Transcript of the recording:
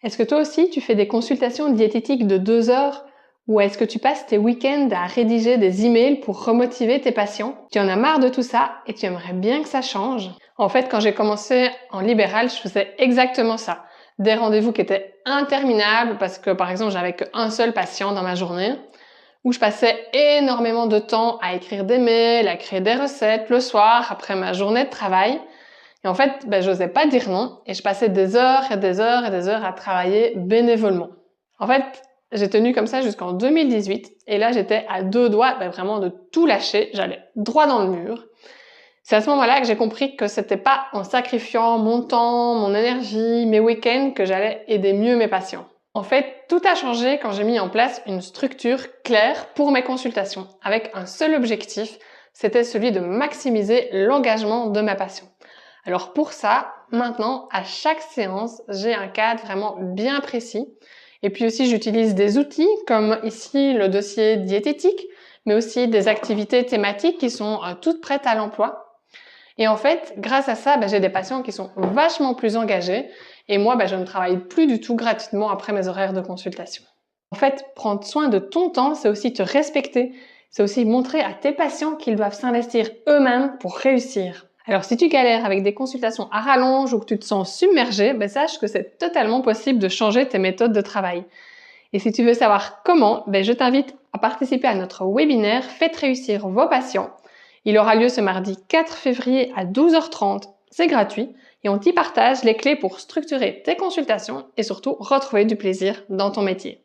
Est-ce que toi aussi, tu fais des consultations diététiques de 2 heures ou est-ce que tu passes tes week-ends à rédiger des emails pour remotiver tes patients? Tu en as marre de tout ça et tu aimerais bien que ça change. En fait, quand j'ai commencé en libéral, je faisais exactement ça. Des rendez-vous qui étaient interminables parce que, par exemple, j'avais qu'un seul patient dans ma journée, où je passais énormément de temps à écrire des mails, à créer des recettes le soir après ma journée de travail. Et en fait, j'osais pas dire non et je passais des heures et des heures et des heures à travailler bénévolement. En fait, j'ai tenu comme ça jusqu'en 2018 et là, j'étais à 2 doigts vraiment de tout lâcher. J'allais droit dans le mur. C'est à ce moment-là que j'ai compris que c'était pas en sacrifiant mon temps, mon énergie, mes week-ends que j'allais aider mieux mes patients. En fait, tout a changé quand j'ai mis en place une structure claire pour mes consultations, avec un seul objectif, c'était celui de maximiser l'engagement de ma patient. Alors pour ça, maintenant, à chaque séance, j'ai un cadre vraiment bien précis. Et puis aussi, j'utilise des outils comme ici le dossier diététique, mais aussi des activités thématiques qui sont toutes prêtes à l'emploi. Et en fait, grâce à ça, j'ai des patients qui sont vachement plus engagés et moi, je ne travaille plus du tout gratuitement après mes horaires de consultation. En fait, prendre soin de ton temps, c'est aussi te respecter. C'est aussi montrer à tes patients qu'ils doivent s'investir eux-mêmes pour réussir. Alors, si tu galères avec des consultations à rallonge ou que tu te sens submergé, sache que c'est totalement possible de changer tes méthodes de travail. Et si tu veux savoir comment, je t'invite à participer à notre webinaire « Faites réussir vos patients ». Il aura lieu ce mardi 4 février à 12h30. C'est gratuit et on t'y partage les clés pour structurer tes consultations et surtout retrouver du plaisir dans ton métier.